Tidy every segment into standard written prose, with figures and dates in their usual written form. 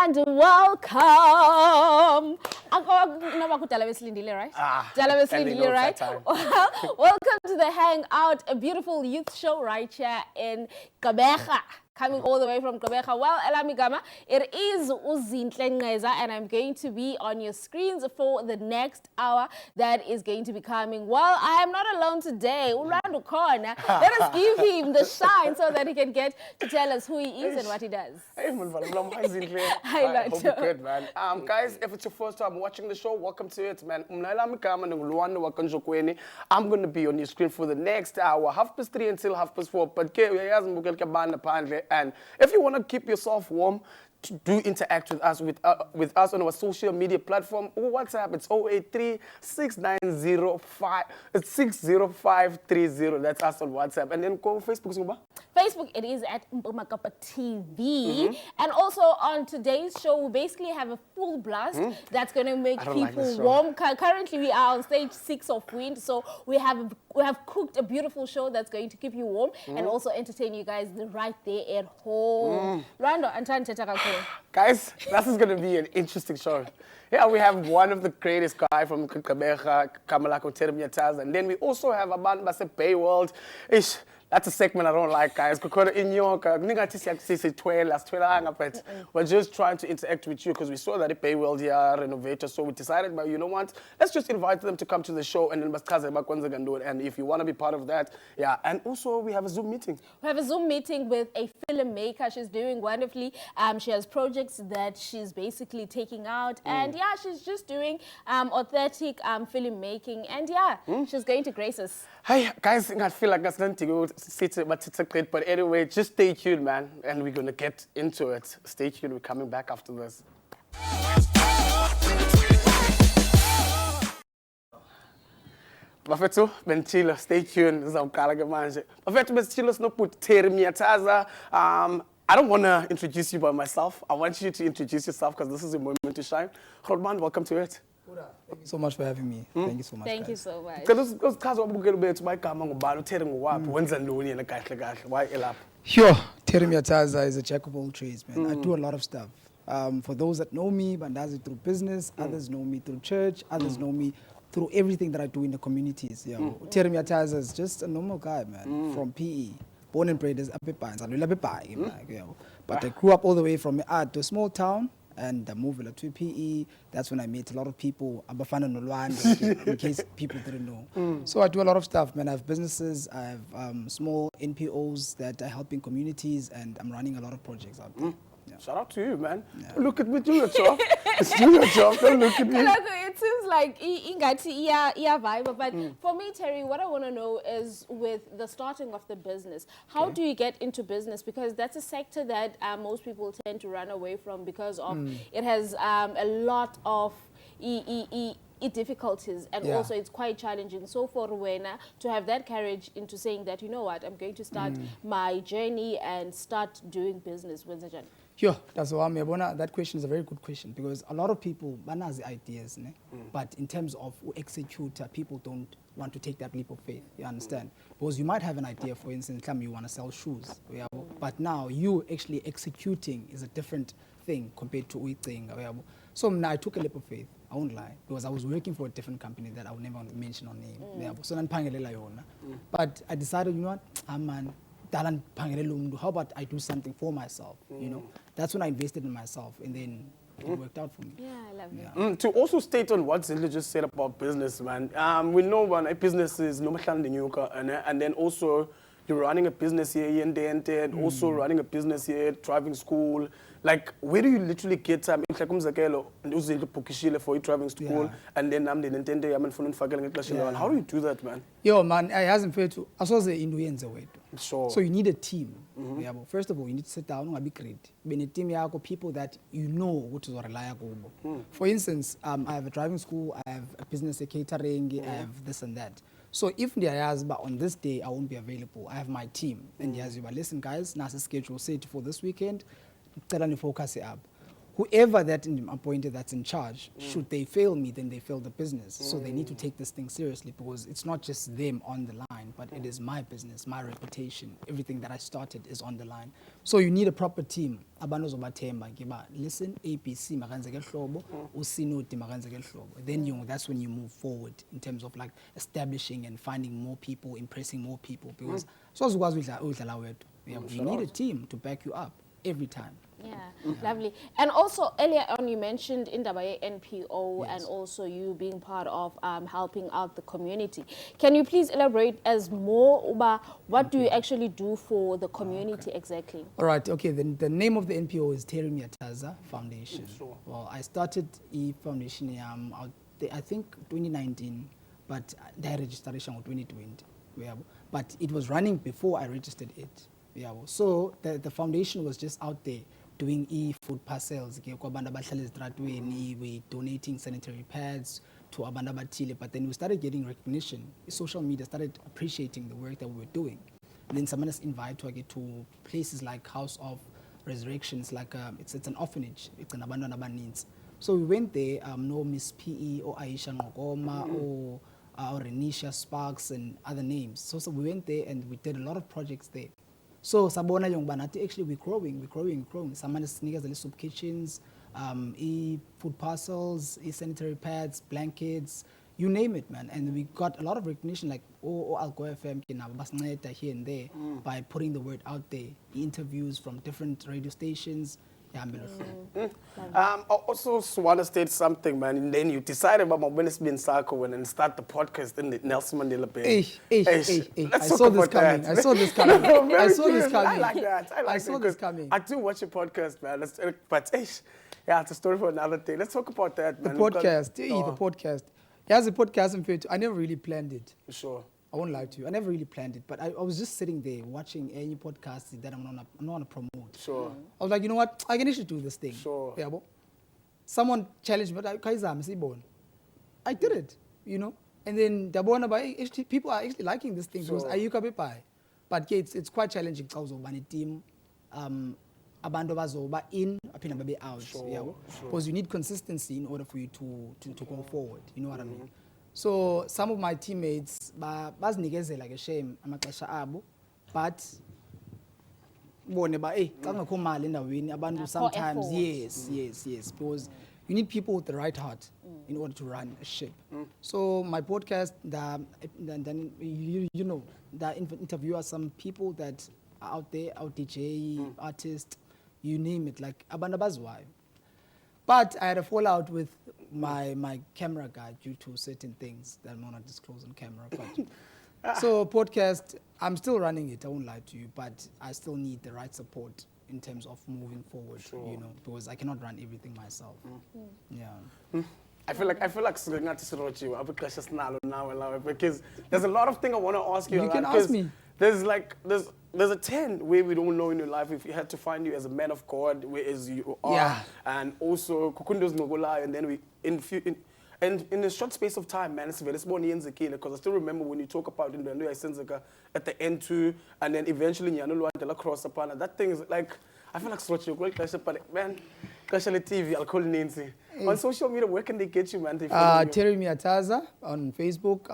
and welcome. Right? Right? Welcome to the Hangout, a beautiful youth show right here in Gqeberha. Coming all the way from Gqeberha. Well, Elamigama, it is Uzinhle Ngeza, and I'm going to be on your screens for the next hour that is going to be coming. Well, I am not alone today. Ulando Corner. Let us give him the shine so that he can get to tell us who he is and what he does. Hey, man, I hope you're good, man. Guys, if it's your first time watching the show, welcome to it, man. I'm going to be on your screen for the next hour, 3:30 until 4:30. But and if you want to keep yourself warm, do interact with us on our social media platform or WhatsApp. It's 083-6905-60530. That's us on WhatsApp. And then go Facebook. Facebook, it is at Mpumakapa TV. And also on today's show, we basically have a full blast that's going to make people warm. Currently, we are on stage 6 of Wind, so we have cooked a beautiful show that's going to keep you warm and also entertain you guys right there at home. Rando, guys, this is going to be an interesting show. Yeah, we have one of the greatest guys from Gqeberha, Kamalako Termiataz, and then we also have a band Base Bay World. That's a segment I don't like, guys. We're just trying to interact with you because we saw that the Bay World here renovated, so we decided, but you know what? Let's just invite them to come to the show and then and if you want to be part of that, yeah. And also we have a Zoom meeting. We have a Zoom meeting with a filmmaker. She's doing wonderfully. She has projects that she's basically taking out, and yeah, she's just doing authentic filmmaking, and yeah, she's going to grace us. Hey guys, I feel like that's nothing to go but it's a great. But anyway, just stay tuned, man, and we're gonna get into it. Stay tuned. We're coming back after this. Bafethu, Benchilo, stay tuned. I don't want to introduce you by myself. I want you to introduce yourself because this is a moment to shine. Rodman, welcome to it. Thank you so much for having me. Thank you so much. Thank you so much. Sure, Terry Miataza is a jack of all trades, man. I do a lot of stuff. For those that know me, Bandazi through business, others know me through church, others know me through everything that I do in the communities. Terry Miataza is just a normal guy, man, from PE. Born and bred as a Pepans. But I grew up all the way from to a small town. And I moved to PE. That's when I met a lot of people. I'm a fan of Nolwanda, in case people didn't know. So I do a lot of stuff, man. I have businesses. I have small NPOs that are helping communities, and I'm running a lot of projects out there. Yeah. Shout out to you, man. Yeah. Look at me, do your job. Do your job. Don't look at me. It seems like vibe. But for me, Terry, what I want to know is with the starting of the business, how do you get into business? Because that's a sector that most people tend to run away from because of it has a lot of difficulties, and also it's quite challenging. So for Rowena to have that courage into saying that, you know what, I'm going to start my journey and start doing business with the journey. Sure, that's why that question is a very good question because a lot of people have the ideas, but in terms of execute, people don't want to take that leap of faith. You understand? Because you might have an idea, for instance, you want to sell shoes, but now you actually executing is a different thing compared to uiting. So now I took a leap of faith. I won't lie, because I was working for a different company that I would never mention on name. So but I decided, you know what, how about I do something for myself? You know, that's when I invested in myself, and then it worked out for me. Yeah, I love it. To also state on what Zindle just said about business, man. We know when a business is no and then also you're running a business here and also running a business here, driving school. Like, where do you literally get time? For you driving school, and then I'm the Nintendo. How do you do that, man? Yo, man, I hasn't failed to. I saw the Induenza way. Sure. So you need a team. First of all, you need to sit down and be great. When a team, you have people that you know what is reliable. For instance, I have a driving school, I have a business, a catering, I have this and that. So if there is, but on this day I won't be available, I have my team. And yes, you listen, guys, nasa schedule set for this weekend. Tell me focus up. whoever that appointed that's in charge, should they fail me, then they fail the business. So they need to take this thing seriously, because it's not just them on the line, but it is my business, my reputation. Everything that I started is on the line. So you need a proper team. Abantu zobathemba ngiba, listen, ABC makanze ke hlobo, usinoti makanze ke hlobo. Then that's when you move forward in terms of like establishing and finding more people, impressing more people. Because so you need a team to back you up every time. Yeah, lovely. And also earlier on you mentioned Indaba NPO and also you being part of helping out the community. Can you please elaborate as more about what do you actually do for the community exactly? All right, okay, then the name of the NPO is Terry Miataza Foundation. Sure. Well, I started the foundation I think 2019, but the registration was 2020. Yeah, but it was running before I registered it. Yeah, so the foundation was just out there doing e-food parcels. We donating sanitary pads to abantu abathile, but then we started getting recognition. Social media started appreciating the work that we were doing. And then someone us invite to places like House of Resurrections, like it's an orphanage. It's an abandoned needs. So we went there. No Miss PE or Aisha Ngogoma or Renisha Sparks and other names. So we went there and we did a lot of projects there. So sabona young banati actually we're growing. Someone is sneakers, soup kitchens, food parcels, sanitary pads, blankets, you name it, man. And we got a lot of recognition, like Algo FM here and there by putting the word out there. Interviews from different radio stations. I also want to state something, man. And then you decided about when it's been Sako and start the podcast in the Nelson Mandela Bay. I saw this coming. I saw this coming. I like that. I saw this coming. I do watch your podcast, man. But yeah, it's a story for another day. Let's talk about that, man. The podcast. Yeah, the podcast, I never really planned it. Sure. I won't lie to you. I never really planned it, but I was just sitting there watching any podcast that I'm not going to promote. Sure. I was like, you know what? I can actually do this thing. Sure. Yeah, someone challenged me, I did it, And then people are actually liking this thing because I But yeah, it's quite challenging because of a team. Abantu bazoba in, aphinda babe out. Because you need consistency in order for you to go forward. You know what I mean? So some of my teammates bazinikezela like a shame amaxesha abo, but bone ba xa ngekho mali endaweni abantu sometimes yes because you need people with the right heart in order to run a ship. So my podcast, interview some people that are out there, our DJ, artist, you name it, like abantu abaziwayo. But I had a fallout with my camera guy due to certain things that I'm not going to disclose on camera. But so podcast, I'm still running it, I won't lie to you, but I still need the right support in terms of moving forward, because I cannot run everything myself. Yeah. I feel like because there's a lot of things I want to ask you. You can ask me. There's a 10 where we don't know in your life if you had to find you as a man of God, where as you are, and also Kukundo's Nogola, and then in a short space of time, man, it's very small because I still remember when you talk about at the end too, and then eventually Nyanulu and the cross upon that thing is like, I feel like such a great question, but man, TV, I'll call Nancy. On social media, where can they get you, man? Terry Miataza on Facebook,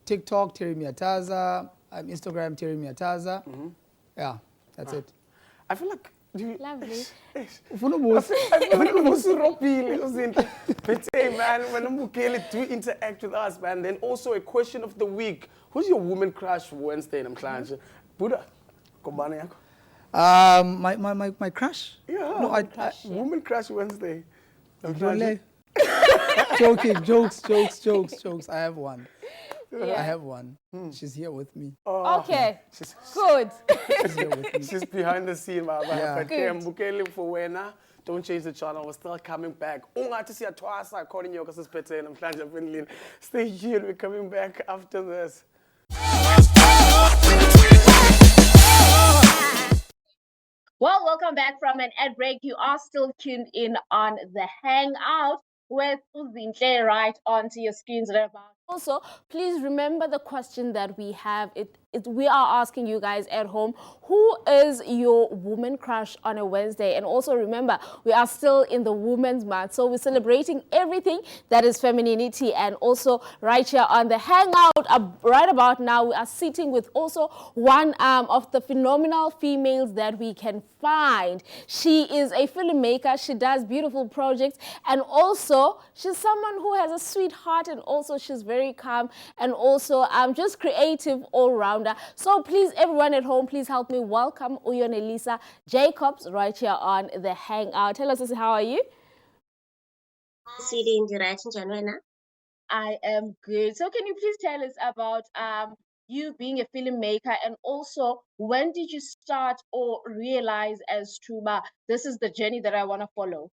TikTok, Terry Miataza, Instagram, Terry Miataza. Yeah, that's it. I feel like lovely. I feel like but hey, man, when Mukele do interact with us, man, then also a question of the week. Who's your woman crush Wednesday in Mklanje? Buddha, Kobana yako? My crush? Yeah, no, woman crush Wednesday. Joking, jokes. I have one. Yeah. I have one. She's here with me. Oh, okay, good. She's here with me. She's behind the scene, man. Yeah. But Mbukeli for Wena, don't change the channel. We're still coming back. Stay here. We're coming back after this. Well, welcome back from an ad break. You are still tuned in on the Hangout with Uzinhle right onto your screens right about. Also, please remember the question that we have. It we are asking you guys at home, who is your woman crush on a Wednesday? And also remember, we are still in the Women's Month, so we're celebrating everything that is femininity. And also right here on the Hangout, right about now, we are sitting with also one of the phenomenal females that we can find. She is a filmmaker. She does beautiful projects, and also she's someone who has a sweet heart, and also she's very calm, and also just creative all-rounder. So please, everyone at home, please help me welcome Uyonelisa Jacobs right here on the Hangout. Hello, Sissy, how are you? I am good. So can you please tell us about you being a filmmaker, and also when did you start or realize as to this is the journey that I want to follow?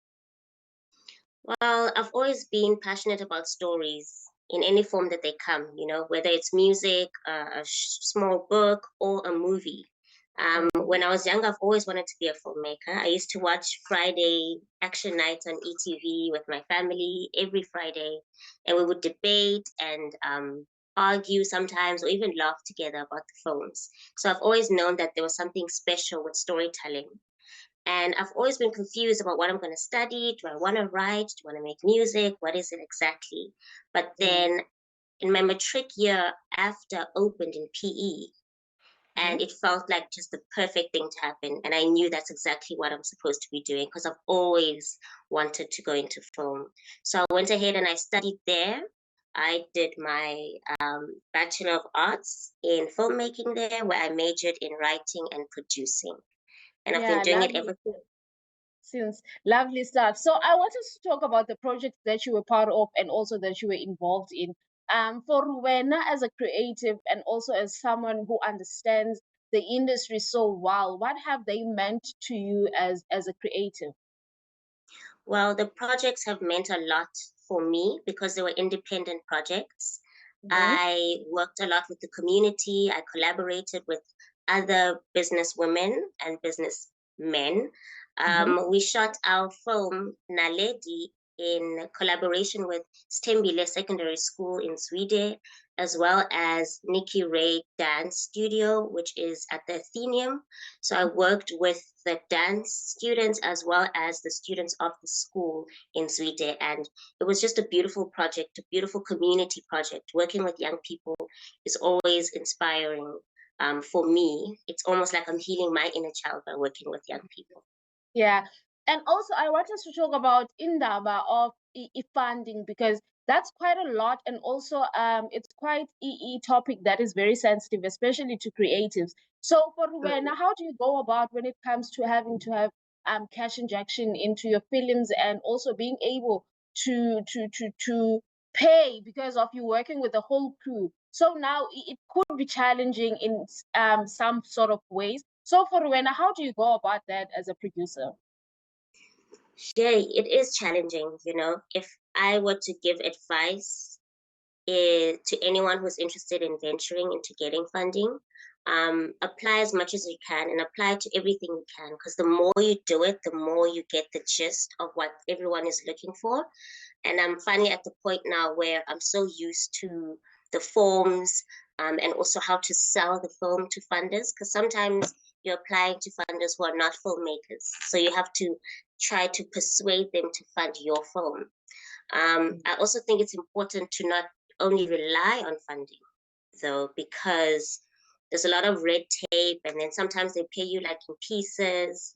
Well, I've always been passionate about stories in any form that they come, whether it's music, a small book, or a movie. When I was young, I've always wanted to be a filmmaker. I used to watch Friday action nights on ETV with my family every Friday, and we would debate and argue sometimes, or even laugh together about the films. So I've always known that there was something special with storytelling. And I've always been confused about what I'm going to study. Do I want to write? Do I want to make music? What is it exactly? But then in my matric year, after opened in PE, and it felt like just the perfect thing to happen. And I knew that's exactly what I'm supposed to be doing, because I've always wanted to go into film. So I went ahead and I studied there. I did my Bachelor of Arts in filmmaking there, where I majored in writing and producing. And I've been doing it ever since. Lovely stuff. So I want us to talk about the projects that you were part of and also that you were involved in. For Ruwena as a creative and also as someone who understands the industry so well, what have they meant to you as a creative? Well, the projects have meant a lot for me because they were independent projects. I worked a lot with the community. I collaborated with other business women and business men. We shot our film Naledi in collaboration with Stembile Secondary School in Sweden, as well as Nikki Ray Dance Studio, which is at the Athenaeum. So I worked with the dance students as well as the students of the school in Sweden. And it was just a beautiful project, a beautiful community project. Working with young people is always inspiring for me. It's almost like I'm healing my inner child by working with young people. Yeah. And also, I want us to talk about indaba of funding, because that's quite a lot, and also it's quite a topic that is very sensitive, especially to creatives. So for Ruwena, how do you go about when it comes to having to have cash injection into your films, and also being able to pay because of you working with the whole crew? So now it could be challenging in some sort of ways. So for Ruwena, how do you go about that as a producer? Yeah, it is challenging, If I were to give advice to anyone who's interested in venturing into getting funding, apply as much as you can and apply to everything you can, because the more you do it, the more you get the gist of what everyone is looking for. And I'm finally at the point now where I'm so used to the forms and also how to sell the film to funders, because sometimes you're applying to funders who are not filmmakers. So you have to try to persuade them to fund your film. I also think it's important to not only rely on funding, though, because there's a lot of red tape, and then sometimes they pay you like in pieces,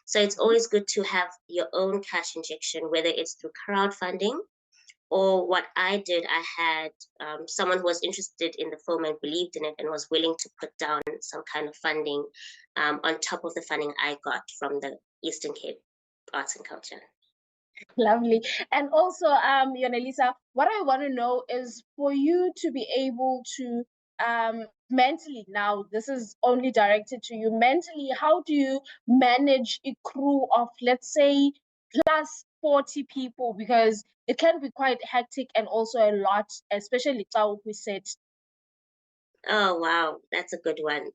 So it's always good to have your own cash injection, whether it's through crowdfunding or what I did. I had someone who was interested in the film and believed in it and was willing to put down some kind of funding on top of the funding I got from the Eastern Cape Arts and Culture. Lovely. And also, Yonelisa, what I want to know is for you to be able to mentally, now this is only directed to you, mentally, how do you manage a crew of, let's say, plus 40 people? Because it can be quite hectic and also a lot, especially how we said. Oh, wow. That's a good one.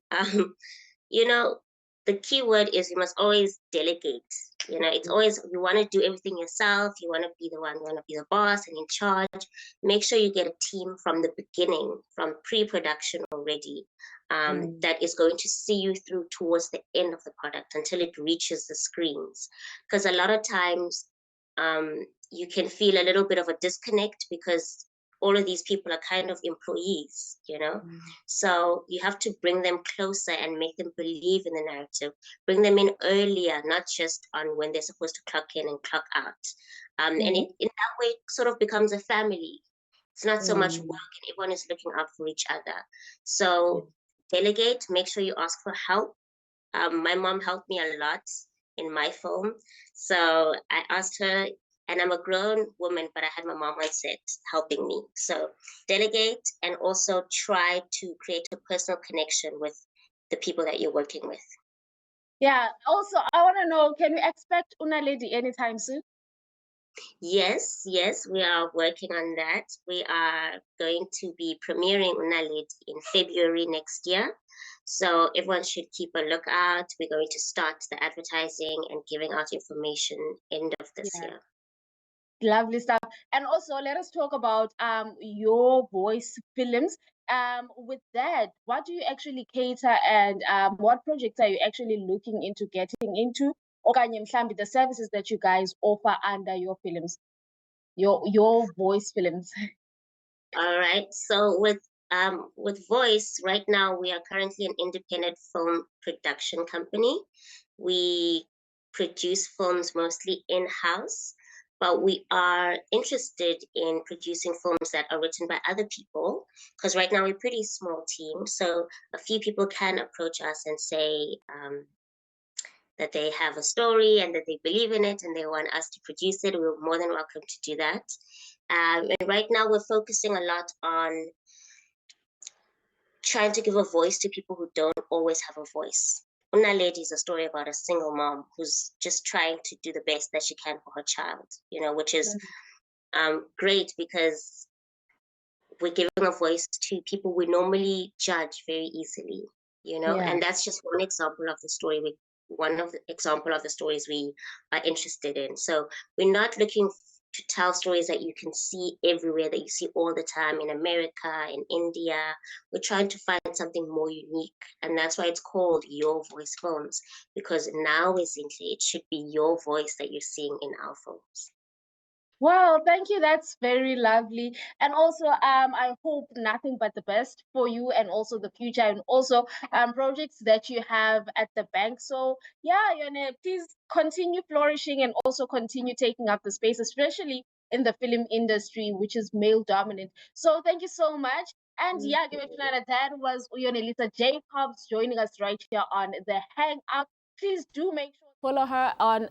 You know, the key word is you must always delegate. You know, it's always, you want to do everything yourself. You want to be the one, you want to be the boss and in charge. Make sure you get a team from the beginning, from pre-production already, that is going to see you through towards the end of the product until it reaches the screens. Because a lot of times you can feel a little bit of a disconnect because all of these people are kind of employees, you know? So you have to bring them closer and make them believe in the narrative. Bring them in earlier, not just on when they're supposed to clock in and clock out. And in that way, it sort of becomes a family. It's not so much work, and everyone is looking out for each other. So delegate, make sure you ask for help. My mom helped me a lot in my film. So I asked her, and I'm a grown woman, but I had my mom on set helping me. So delegate and also try to create a personal connection with the people that you're working with. Yeah. Also, I want to know, can we expect Una Lady anytime soon? Yes, we are working on that. We are going to be premiering Una Lady in February next year. So everyone should keep a lookout. We're going to start the advertising and giving out information end of this year. Lovely stuff. And also, let us talk about your voice films. With that, what do you actually cater, and what projects are you actually looking into getting into? Okanye mhlambi, the services that you guys offer under your films, your voice films. All right. So with Voice, right now we are currently an independent film production company. We produce films mostly in-house, but we are interested in producing films that are written by other people, because right now we're a pretty small team. So a few people can approach us and say that they have a story and that they believe in it and they want us to produce it. We're more than welcome to do that. And right now we're focusing a lot on trying to give a voice to people who don't always have a voice. Una Lady is a story about a single mom who's just trying to do the best that she can for her child, you know, which is great because we're giving a voice to people we normally judge very easily, you know, and that's just one example of the story. One of the example of the stories we are interested in. So we're not looking to tell stories that you can see everywhere, that you see all the time in America, in India. We're trying to find something more unique. And that's why it's called Your Voice Films, because now essentially it should be your voice that you're seeing in our films. Well, thank you. That's very lovely. And also, I hope nothing but the best for you and also the future and also projects that you have at the bank. So yeah, Yone, please continue flourishing and also continue taking up the space, especially in the film industry, which is male dominant. So thank you so much. And yeah, that was Uyonelisa Jacobs joining us right here on the Hangout. Please do make sure follow her on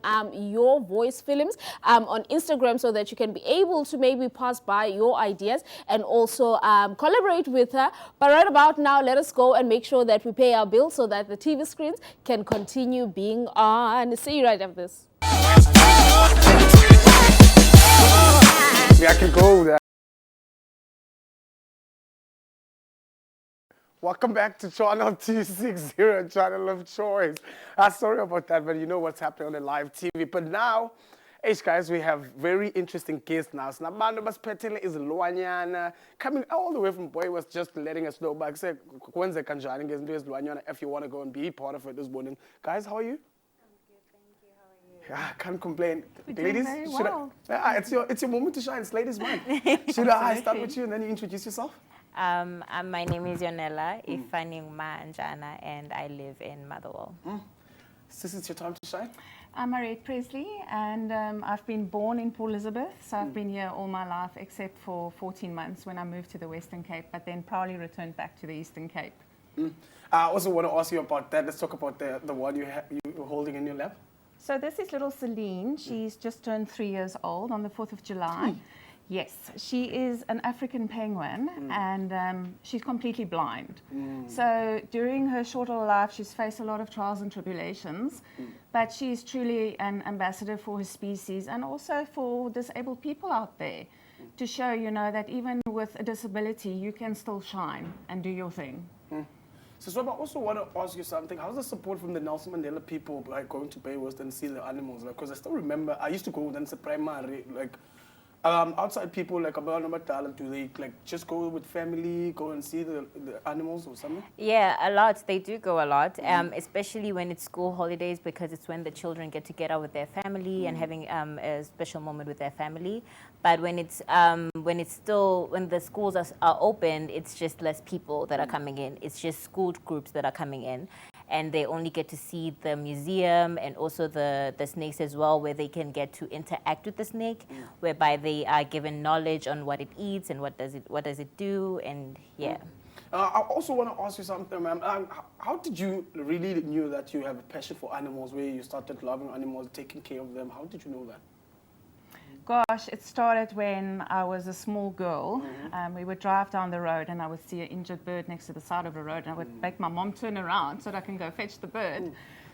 Your Voice Films on Instagram so that you can be able to maybe pass by your ideas and also collaborate with her. But right about now, let us go and make sure that we pay our bills so that the TV screens can continue being on. See you right after this. Yeah, I can go there. Welcome back to Channel 260, Channel of Choice. Sorry about that, but you know what's happening on the live TV. But now, guys, we have very interesting guests now. Nabantu basiphetele izilwanyana, coming all the way from Boy was just letting us know. But if you want to go and be part of it this morning. Guys, how are you? I'm good, thank you. How are you? I can't complain. We're Ladies, doing very well. it's your moment to shine. It's ladies' month. Should I start with you and then you introduce yourself? My name is Yonela Ifaningma Njana, and I live in Motherwell. This is your time to shine. I'm Mariette Presley, and I've been born in Port Elizabeth, so I've been here all my life except for 14 months when I moved to the Western Cape, but then proudly returned back to the Eastern Cape. I also want to ask you about that. Let's talk about the one you're holding in your lap. So this is little Celine. She's just turned 3 years old on the 4th of July. Yes, she is an African penguin, and she's completely blind. So during her short little life, she's faced a lot of trials and tribulations, but she's truly an ambassador for her species and also for disabled people out there to show, you know, that even with a disability, you can still shine and do your thing. So I also want to ask you something. How's the support from the Nelson Mandela people, like going to Baywest and see the animals? Like, because I still remember, I used to go with them primary, like, outside people, like, about talent, do they, like, just go with family, go and see the animals or something? Yeah, a lot. They do go a lot, especially when it's school holidays, because it's when the children get together with their family and having a special moment with their family. But when it's when the schools are open, it's just less people that are coming in. It's just school groups that are coming in, and they only get to see the museum and also the snakes as well, where they can get to interact with the snake, whereby they are given knowledge on what it eats and what does it do, and yeah. I also want to ask you something, ma'am. How did you really knew that you have a passion for animals, where you started loving animals, taking care of them? How did you know that? Gosh, it started when I was a small girl. We would drive down the road and I would see an injured bird next to the side of the road, and I would make my mom turn around so that I can go fetch the bird.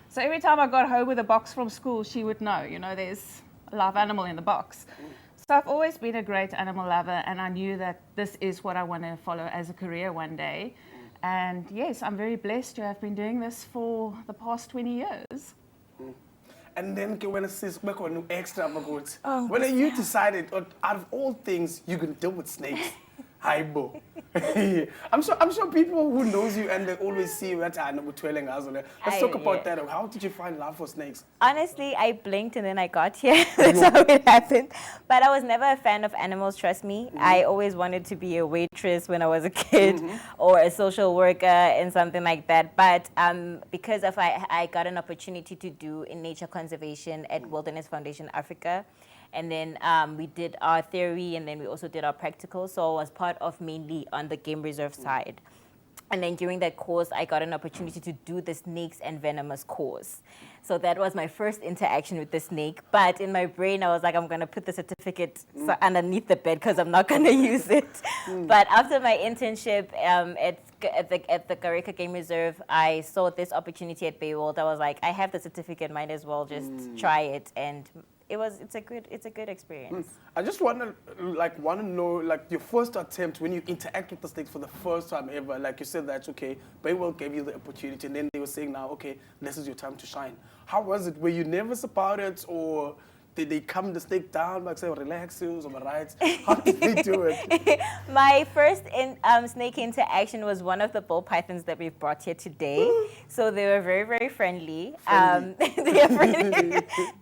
So every time I got home with a box from school, she would know, there's a live animal in the box. So I've always been a great animal lover, and I knew that this is what I want to follow as a career one day. And yes, I'm very blessed to have been doing this for the past 20 years. And then when it's extra, when you decided, out of all things, you can deal with snakes. Haibo. I'm sure people who knows you and they always see you that let's talk about that. How did you find love for snakes? Honestly, I blinked and then I got here. That's how it happened. But I was never a fan of animals, trust me. I always wanted to be a waitress when I was a kid or a social worker and something like that. But because I got an opportunity to do in nature conservation at Wilderness Foundation Africa, and then we did our theory, and then we also did our practical. So I was part of mainly on the game reserve side. And then during that course, I got an opportunity to do the snakes and venomous course. So that was my first interaction with the snake. But in my brain, I was like, I'm going to put the certificate underneath the bed because I'm not going to use it. But after my internship at the Kareka Game Reserve, I saw this opportunity at Bayworld. I was like, I have the certificate, might as well just try it. And it's a good experience. I just want to know, like, your first attempt when you interact with the snakes for the first time ever. Like you said, that's okay. Baywell gave you the opportunity, and then they were saying, now, okay, this is your time to shine. How was it? Were you nervous about it, or did they calm the snake down, like say, relax, or right? How did they do it? My first snake interaction was one of the ball pythons that we've brought here today. So they were very, very friendly. They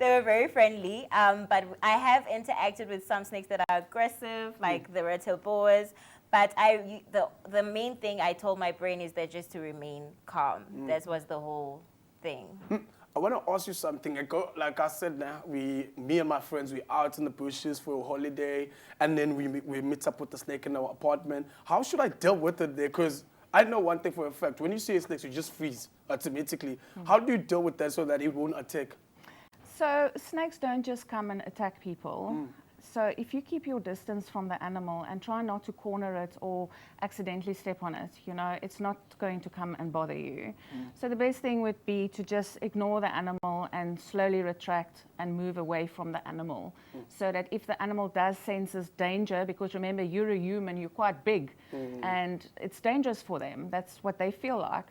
were very friendly. But I have interacted with some snakes that are aggressive, like the red tailed boas. But the main thing I told my brain is that just to remain calm. That was the whole thing. I want to ask you something. Like I said, now me and my friends, we're out in the bushes for a holiday, and then we meet up with the snake in our apartment. How should I deal with it there? Because I know one thing for a fact. When you see a snake, you just freeze automatically. How do you deal with that so that it won't attack? So snakes don't just come and attack people. So if you keep your distance from the animal and try not to corner it or accidentally step on it, it's not going to come and bother you. So the best thing would be to just ignore the animal and slowly retract and move away from the animal. So that if the animal does senses danger, because remember, you're a human, you're quite big, and it's dangerous for them. That's what they feel like.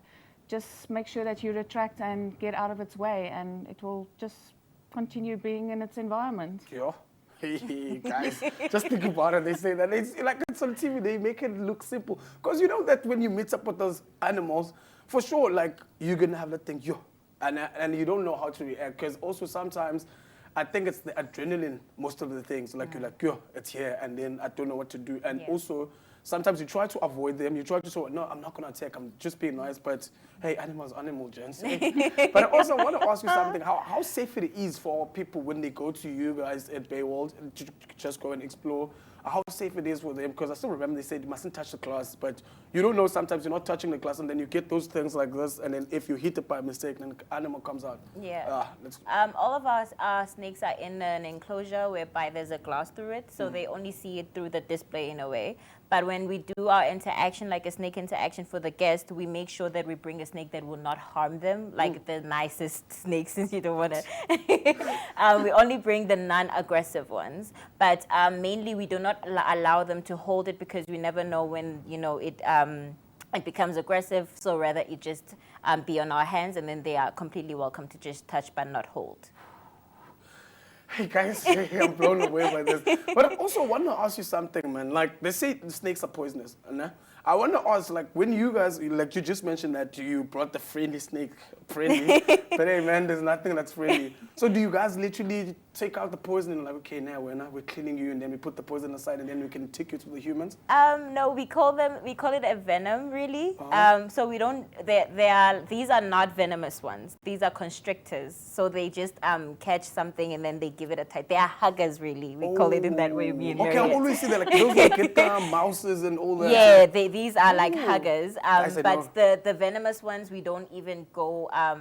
Just make sure that you retract and get out of its way, and it will just continue being in its environment. Yeah. Hey, guys, just think about it. They say that it's like it's on TV. They make it look simple, because you know that when you meet up with those animals, for sure, like you're gonna have that thing, and you don't know how to react. Because also sometimes, I think it's the adrenaline. Most of the things, like you're like, it's here, and then I don't know what to do, and also. Sometimes you try to avoid them. You try to say, no, I'm not going to attack. I'm just being nice. But, hey, animals, gents. But I also want to ask you something. How safe it is for people when they go to you guys at Bayworld to just go and explore? How safe it is for them? Because I still remember they said you mustn't touch the glass. But you don't know, sometimes you're not touching the glass, and then you get those things like this. And then if you hit it by mistake, then the animal comes out. Yeah. All of our snakes are in an enclosure whereby there's a glass through it. So they only see it through the display in a way. But when we do our interaction, like a snake interaction for the guest, we make sure that we bring a snake that will not harm them, like the nicest snakes, since you don't want to. We only bring the non-aggressive ones. But mainly we do not allow them to hold it, because we never know when, it becomes aggressive. So rather it just be on our hands, and then they are completely welcome to just touch but not hold. Hey guys, I'm blown away by this. But I also want to ask you something, man. Like, they say the snakes are poisonous, né? I want to ask, like, when you guys, like you just mentioned that you brought the friendly snake, friendly, but hey, man, there's nothing that's friendly. So do you guys literally take out the poison and like, okay, now we're cleaning you, and then we put the poison aside, and then we can take you to the humans? No, we call it a venom, really. So we don't, these are not venomous ones. These are constrictors. So they just catch something and then they give it a tight. They are huggers, really. We call it in that way. Okay, I always see that, like, those like get mouses and all that. Yeah, these are like huggers. But the venomous ones, we don't even go a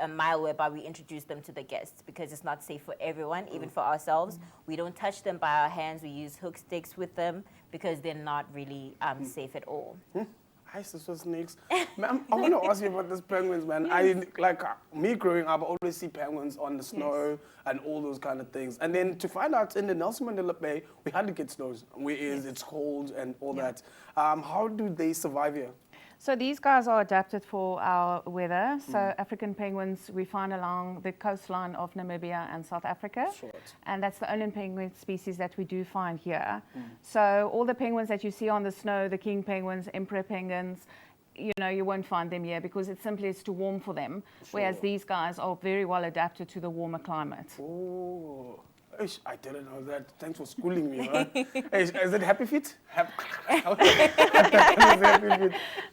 mile whereby we introduce them to the guests, because it's not safe for everyone, even for ourselves. We don't touch them by our hands. We use hook sticks with them because they're not really safe at all. Hi, sister snakes. Man, I want to ask you about these penguins, man. Me growing up, I always see penguins on the snow and all those kind of things. And then to find out in the Nelson Mandela Bay, we hardly get snows. It's cold and all that. How do they survive here? So these guys are adapted for our weather. So African penguins we find along the coastline of Namibia and South Africa. And that's the only penguin species that we do find here. So all the penguins that you see on the snow, the king penguins, emperor penguins, you know, you won't find them here because it's too warm for them. Whereas these guys are very well adapted to the warmer climate. Oh. I didn't know that. Thanks for schooling me, man. Is it Happy Feet?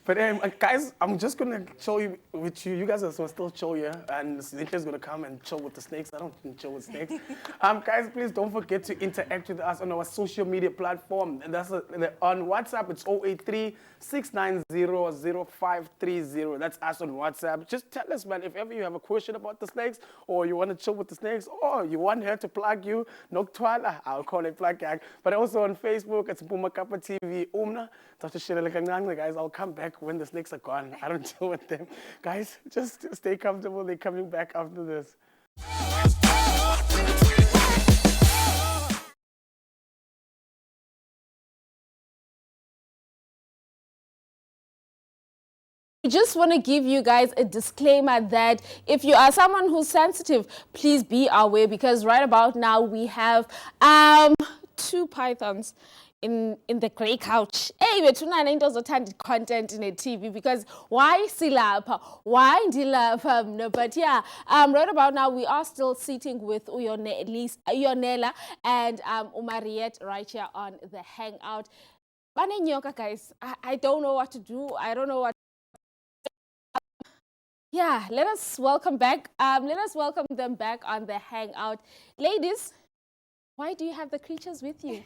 But guys, I'm just going to chill you with you. You guys are still chill here. And Zinta's going to come and chill with the snakes. I don't chill with snakes. Guys, please don't forget to interact with us on our social media platform. And that's on WhatsApp. It's 083-690-0530. That's us on WhatsApp. Just tell us, man, if ever you have a question about the snakes, or you want to chill with the snakes, or you want her to plug you, Noctwala, I'll call it plug gag. But also on Facebook, it's Bumakapa TV. Guys, I'll come back when the snakes are gone. I don't deal with them. Guys, just stay comfortable. They're coming back after this. I just want to give you guys a disclaimer that if you are someone who's sensitive, please be aware, because right about now we have 2 pythons in the grey couch. Hey, we're tonight into the content in a TV, because why silapa? Why dilapa? No, but yeah, right about now we are still sitting with Uyonela and Umariette right here on the Hangout. Banenyoka, guys, I don't know what to do. I don't know what. Yeah, let us welcome back. Let us welcome them back on the Hangout. Ladies, why do you have the creatures with you?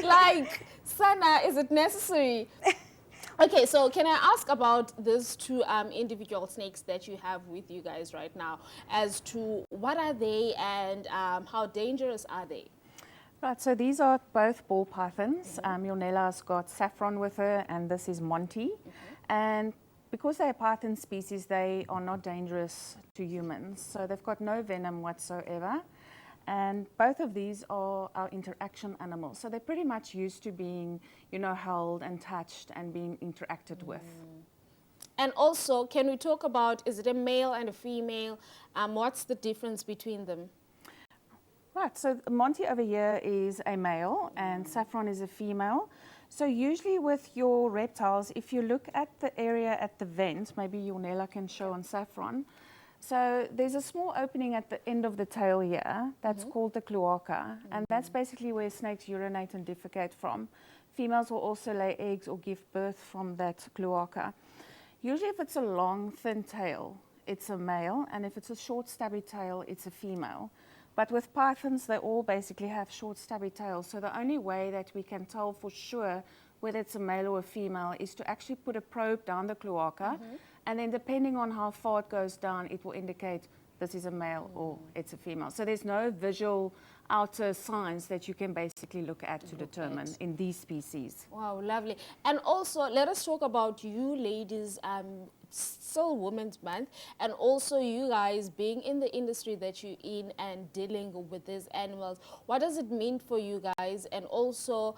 Like, Sana, is it necessary? Okay, so can I ask about these 2 individual snakes that you have with you guys right now, as to what are they and how dangerous are they? Right, so these are both ball pythons. Yonela's got Saffron with her, and this is Monty. And because they're a python species, they are not dangerous to humans. So they've got no venom whatsoever. And both of these are our interaction animals. So they're pretty much used to being, you know, held and touched and being interacted with. And also, can we talk about, is it a male and a female? What's the difference between them? Right, so Monty over here is a male and Saffron is a female. So usually with your reptiles, if you look at the area at the vent, maybe Yonela can show on Saffron. So there's a small opening at the end of the tail here that's called the cloaca. And that's basically where snakes urinate and defecate from. Females will also lay eggs or give birth from that cloaca. Usually if it's a long, thin tail, it's a male. And if it's a short, stubby tail, it's a female. But with pythons, they all basically have short, stubby tails. So the only way that we can tell for sure whether it's a male or a female is to actually put a probe down the cloaca. And then depending on how far it goes down, it will indicate this is a male or it's a female. So there's no visual outer signs that you can basically look at to determine in these species. Wow, lovely. And also, let us talk about you ladies, still Women's Month, and also you guys being in the industry that you're in and dealing with these animals. What does it mean for you guys? And also,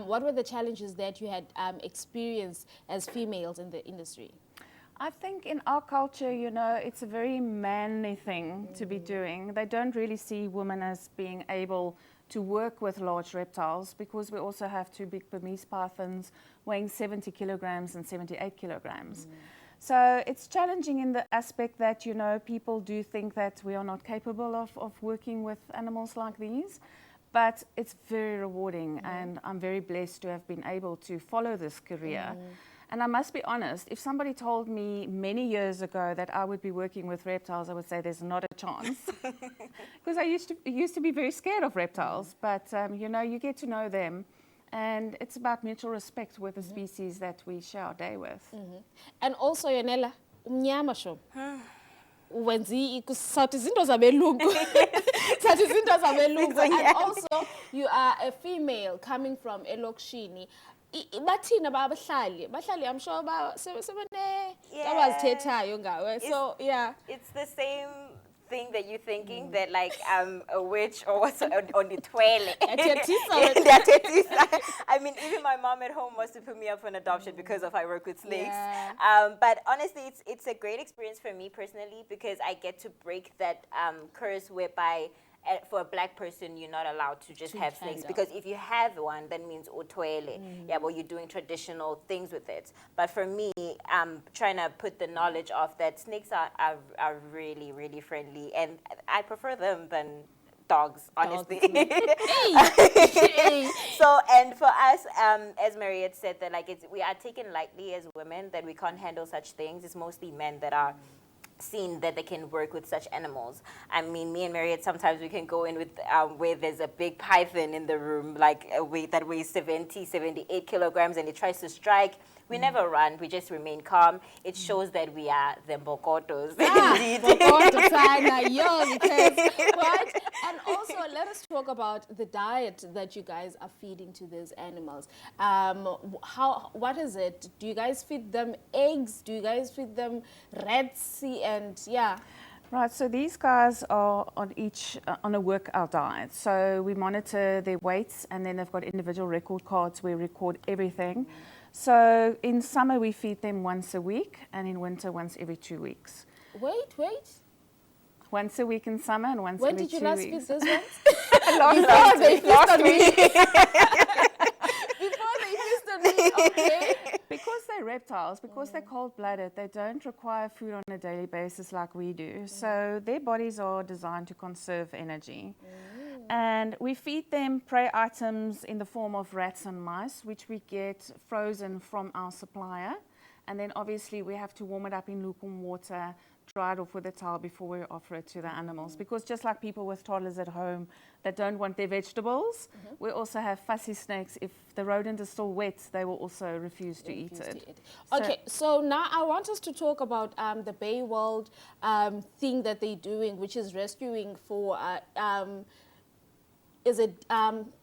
what were the challenges that you had experienced as females in the industry? I think in our culture, you know, it's a very manly thing to be doing. They don't really see women as being able to work with large reptiles, because we also have two big Burmese pythons weighing 70 kilograms and 78 kilograms. So it's challenging in the aspect that, you know, people do think that we are not capable of working with animals like these. But it's very rewarding, and I'm very blessed to have been able to follow this career. And I must be honest, if somebody told me many years ago that I would be working with reptiles, I would say there's not a chance. Because I used to be very scared of reptiles. But, you know, you get to know them. And it's about mutual respect with the species that we share our day with. And also, Yonela, umnyama sho. Wenzi sathi izinto zabelungu. Sathi izinto zabelungu. And also, you are a female coming from elokishini. Bathina abahlali I'm sure sebene abazithethayo ngawe. So yeah, it's the same thing that you're thinking, that like I'm a witch or what's on the toilet. I mean, even my mom at home wants to put me up for an adoption because of I work with snakes. But honestly, it's a great experience for me personally, because I get to break that curse whereby for a black person, you're not allowed to just have snakes, because if you have one, that means utwele. Yeah, well, you're doing traditional things with it. But for me, I'm trying to put the knowledge of that snakes are really, really friendly, and I prefer them than dogs, honestly. So, and for us, as Mariette said, that like we are taken lightly as women, that we can't handle such things. It's mostly men that are seen that they can work with such animals. I mean, me and Mariette, sometimes we can go in with where there's a big python in the room, like a weight that weighs 70, 78 kilograms, and it tries to strike. We never run, we just remain calm. It shows that we are the Bokotos. Indeed. Bokoto sana, yo, because what? And also, let us talk about the diet that you guys are feeding to these animals. What is it? Do you guys feed them eggs? Do you guys feed them rats? And yeah. Right, so these guys are on a workout diet. So we monitor their weights, and then they've got individual record cards where we record everything. So in summer we feed them once a week, and in winter once every 2 weeks. Wait. Once a week in summer and once every 2 weeks. When did you last feed those ones? Last week. Before they feasted me, okay. Because they're reptiles, because they're cold-blooded, they don't require food on a daily basis like we do. So their bodies are designed to conserve energy. And we feed them prey items in the form of rats and mice, which we get frozen from our supplier. And then obviously we have to warm it up in lukewarm water, dry it off with a towel before we offer it to the animals. Because just like people with toddlers at home that don't want their vegetables, we also have fussy snakes. If the rodent is still wet, they will also refuse to eat it. Okay, so now I want us to talk about the Bay World thing that they're doing, which is rescuing for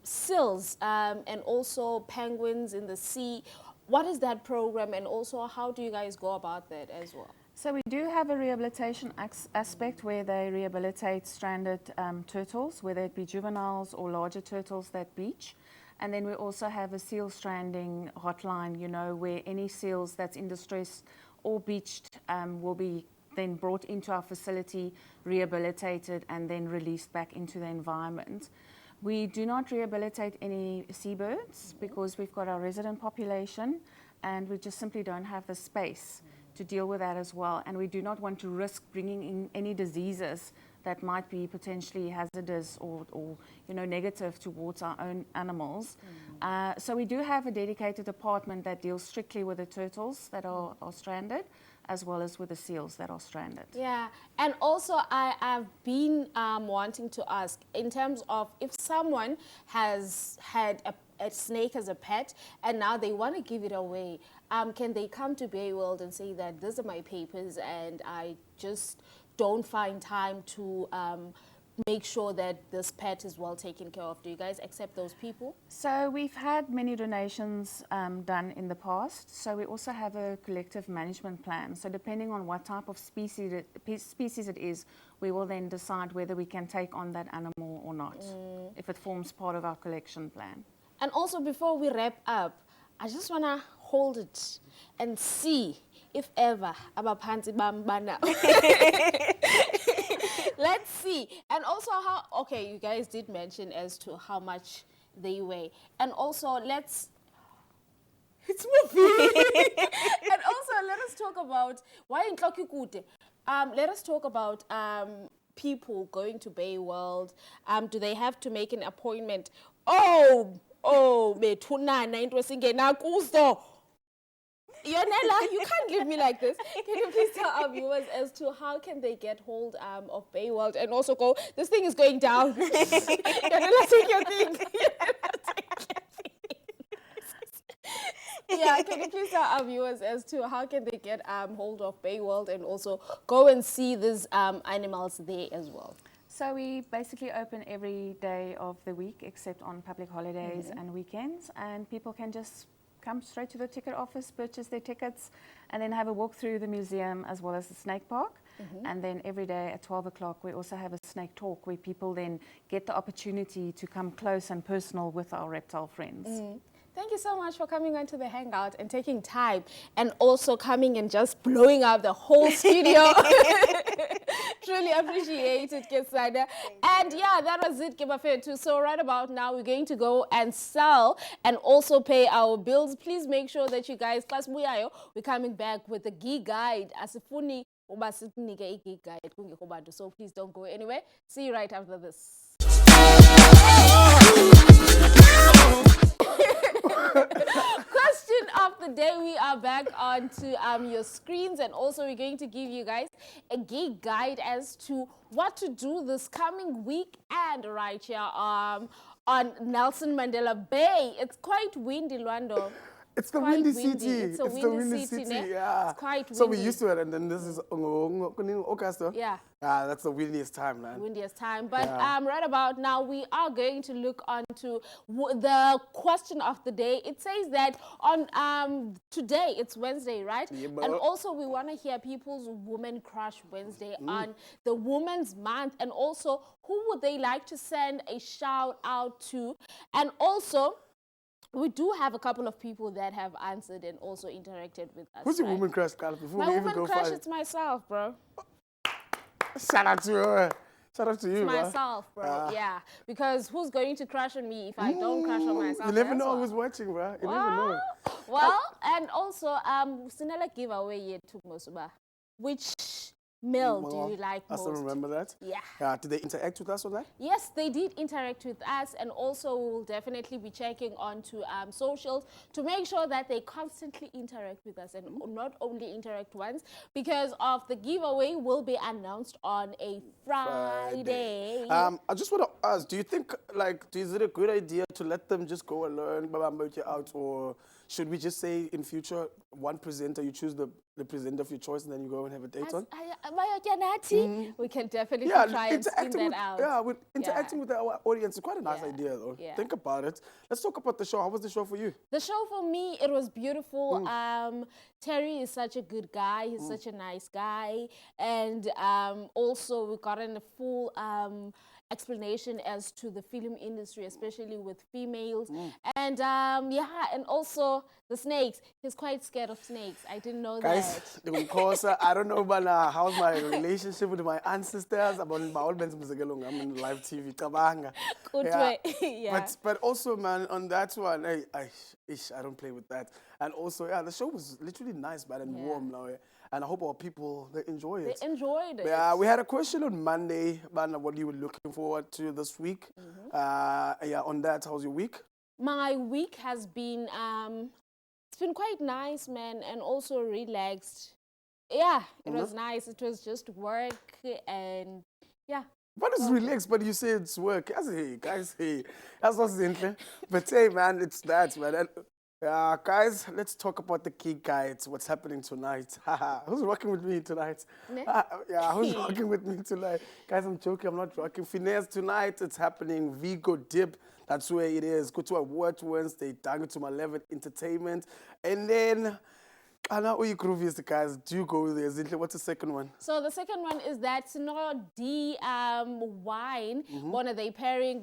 seals and also penguins in the sea. What is that program, and also how do you guys go about that as well? So we do have a rehabilitation aspect where they rehabilitate stranded turtles, whether it be juveniles or larger turtles that beach. And then we also have a seal stranding hotline, you know, where any seals that's in distress or beached will be then brought into our facility, rehabilitated, and then released back into the environment. We do not rehabilitate any seabirds because we've got our resident population, and we just simply don't have the space to deal with that as well. And we do not want to risk bringing in any diseases that might be potentially hazardous or you know, negative towards our own animals. So we do have a dedicated department that deals strictly with the turtles that are stranded, as well as with the seals that are stranded. Yeah, and also I've been wanting to ask, in terms of if someone has had a snake as a pet and now they want to give it away, can they come to Bay World and say that these are my papers and I just don't find time to make sure that this pet is well taken care of. Do you guys accept those people? So we've had many donations done in the past. So we also have a collective management plan. So depending on what type of species it is, we will then decide whether we can take on that animal or not, if it forms part of our collection plan. And also, before we wrap up, I just want to hold it and see if ever abaphansi bambana. Let's see. And also how, okay, you guys did mention as to how much they weigh. And also, it's moving. And also, let us talk about, why in Tlokikude? Let us talk about people going to Bay World. Do they have to make an appointment? Bethunana into singena kuso. Yonela, you can't leave me like this. Can you please tell our viewers as to how can they get hold of Bay World and also go, this thing is going down. Yonela, take your thing. Yeah, can you please tell our viewers as to how can they get hold of Bay World and also go and see these animals there as well? So we basically open every day of the week except on public holidays and weekends, and people can just come straight to the ticket office, purchase their tickets, and then have a walk through the museum as well as the snake park. And then every day at 12 o'clock, we also have a snake talk where people then get the opportunity to come close and personal with our reptile friends. Thank you so much for coming on to the Hangout and taking time and also coming and just blowing up the whole studio. Truly appreciate it, Kesana. And yeah, that was it, Kebafetu. So right about now, we're going to go and sell and also pay our bills. Please make sure that you guys, class Muyayo, we're coming back with the gig guide. Asifuni ubasinike gig guide. So please don't go anywhere. See you right after this. Question of the day, we are back onto your screens, and also we're going to give you guys a gig guide as to what to do this coming week and right here on Nelson Mandela Bay. It's quite windy, Lwando. It's the windy city. It's a windy city, yeah. It's quite windy. So we're used to it, and then this is Augusta. Yeah. That's the windiest time, man. Windiest time. But right about now, we are going to look onto the question of the day. It says that on today, it's Wednesday, right? Yeah, and also, we want to hear people's Woman Crush Wednesday on the Women's Month. And also, who would they like to send a shout out to? And also, we do have a couple of people that have answered and also interacted with us. Who's your woman crush, Carl? My woman crush, it's myself, bro. Shout out to her. Shout out to you, it's myself, bro. Yeah, because who's going to crush on me if I don't crush on myself? You never know who's watching, bro. You never know. Well, and also, Sinela giveaway yet to Mosuba. Which male do you like most? I still remember that. Yeah. Did they interact with us on that? Yes, they did interact with us, and also we will definitely be checking onto socials to make sure that they constantly interact with us and not only interact once, because of the giveaway will be announced on a Friday. I just want to ask, do you think, is it a good idea to let them just go and learn out, or should we just say in future, one presenter, you choose the presenter of your choice and then you go and have a date on? We can definitely try and spin that out. Yeah, with interacting with our audience is quite a nice idea, though. Yeah. Think about it. Let's talk about the show. How was the show for you? The show for me, it was beautiful. Terry is such a good guy. He's such a nice guy. And also we got in a full explanation as to the film industry, especially with females. And and also the snakes. He's quite scared of snakes. I didn't know that. Guys, I don't know, but how's my relationship with my ancestors? I'm on live TV. But also, man, on that one, I don't play with that. And also, the show was literally nice, man, and warm now. And I hope our people, they enjoy it. They enjoyed it. Yeah, we had a question on Monday, man, what you were looking forward to this week. On that, how's your week? My week has been, it's been quite nice, man, and also relaxed. Yeah, it was nice. It was just work and, But it's relaxed, but you say it's work. Guys, hey, that's what's interesting. But hey, man, it's that, man. And Yeah, guys, let's talk about the gig guides. What's happening tonight? Who's rocking with me tonight? Ne? Yeah, who's rocking with me tonight? Guys, I'm joking. I'm not rocking. Finesse tonight. It's happening. Vigo Dip. That's where it is. Go to Award Wednesday. Down to my 11th Entertainment. And then, Kana Uyi Groovies, guys. Do you go there? Zinhle, what's the second one? So the second one is that the wine. One of their pairing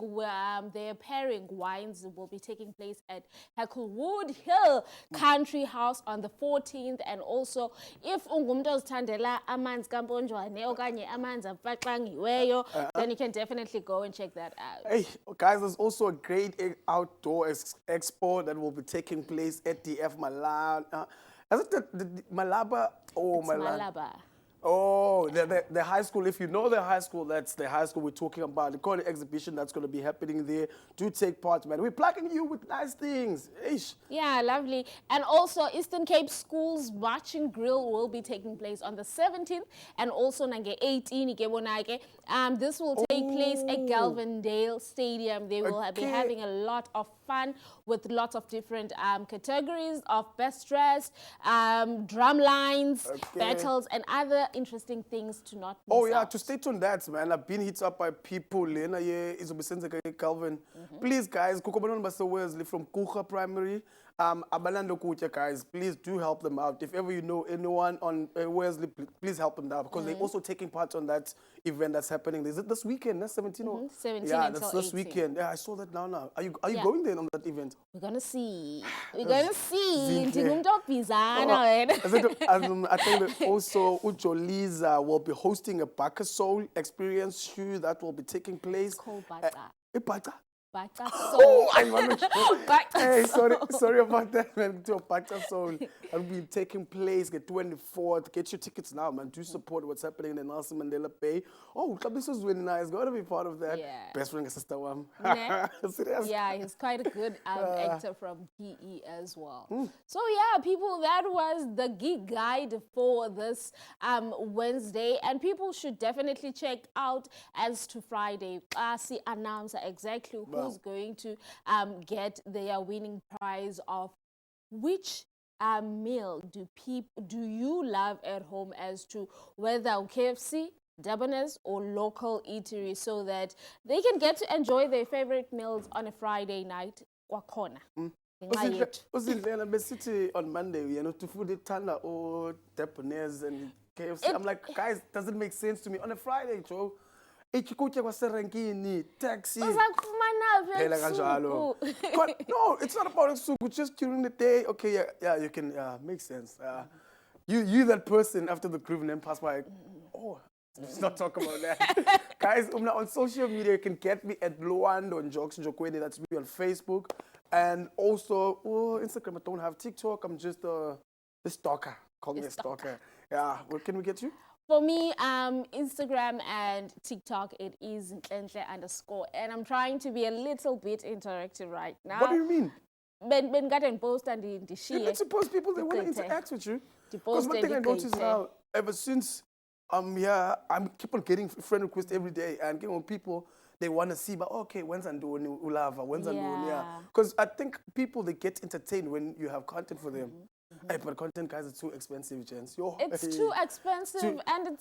wines will be taking place at Hecklewood Hill Country House on the 14th. And also, if ungumntu ozithandela amanzi kamponjwane okanye amanzi apaqangiweyo, then you can definitely go and check that out. Hey, guys, there's also a great outdoor expo that will be taking place at DF Milan. Is it the Malaba? Oh, It's Milan. Malaba. Oh, the high school. If you know the high school, that's the high school we're talking about. The current exhibition that's going to be happening there. Do take part, man. We're plugging you with nice things. Ish. Yeah, lovely. And also, Eastern Cape Schools Marching Grill will be taking place on the 17th and also nange 18th. This will take place at Galvindale Stadium. They will be having a lot of fun with lots of different categories of best dressed, drum lines, battles, and other interesting things to not miss Oh, yeah, out. to stay tuned that, man. I've been hit up by people. Lena, yeah, Calvin. Please, guys, Kukobanon Wesley from Kucha Primary. Abanando Kucha, guys, please do help them out. If ever you know anyone on Wesley, please help them out because they're also taking part on that event that's happening. Is it this weekend? That's 17 or 17 yeah, until that's this 18. weekend. Yeah, I saw that now. Are you Yeah. going there on that event? We're gonna see. We're gonna see. Zinhle. Ndingumntu obhizana wena. I think that also Ujoliza will be hosting a Baka Soul experience show that will be taking place. Called Baka. Baka? Baka Oh, Soul. I want to Baka Hey, Soul. sorry about that, man. To a Baka Soul. That'll be taking place the 24th. Get your tickets now, man. Do support what's happening in the Nelson Mandela Bay. Oh, this was really nice. Gotta be part of that. Yeah. Best friend, sister, one. Ne? Serious? Yeah, he's quite a good actor from PE as well. So yeah, people, that was the gig guide for this Wednesday, and people should definitely check out as to Friday. See announcer exactly who's going to get their winning prize of which meal do you love at home, as to whether KFC, Debonairs, or local eatery, so that they can get to enjoy their favorite meals on a Friday night. Kwakhona. Ngenxa yethu. Uzindlela besithi on Monday, you know, to food Tanda or Debonairs and KFC. I'm like, guys, doesn't make sense to me. On a Friday, Joe, ikikutya kwaserenkini, taxi. Uzakufumana phi Phela kanjalo. ebusuku? No, it's not about suku. Just during the day. Okay, yeah, you can. Makes sense. You that person after the groove and then pass by. Oh, let's not talk about that, guys. On social media, you can get me at Luando and Jokes Jokwede. That's me on Facebook, and also Instagram. I don't have TikTok. I'm just a stalker. Call me a stalker. Yeah. Where can we get you? For me, Instagram and TikTok, it is _, and I'm trying to be a little bit interactive right now. What do you mean? Ben got post and You're the not supposed people they want to interact with you. Because post one thing I and notice now, ever since I'm here, I keep on getting friend requests every day, and getting people they want to see, but okay, when's Andoni Ulava, when's Andoni? Yeah. Because I think people they get entertained when you have content for them. Hey, but content, guys, it's too expensive, gents. It's too expensive, and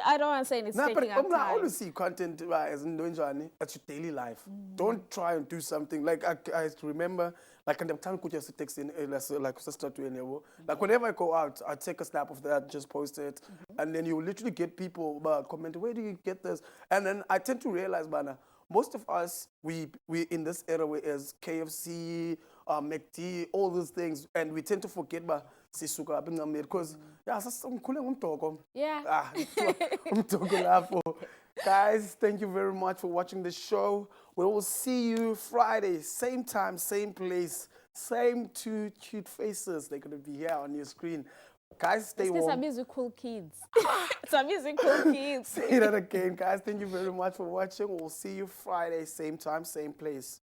I don't want to say it's taking up time. I always see content as in doing journey. That's your daily life. Don't try and do something like I remember. Like in the time, could just text in like sister to any like whenever I go out, I take a snap of that, just post it, and then you literally get people comment, where do you get this? And then I tend to realize, Bana, most of us we in this era as KFC, McD, all those things, and we tend to forget about sisuka because guys, thank you very much for watching the show. We will see you Friday, same time, same place, same two cute faces. They're gonna be here on your screen. Guys, stay warm. Some music cool kids. Some music cool kids. Say that again, guys. Thank you very much for watching. We'll see you Friday, same time, same place.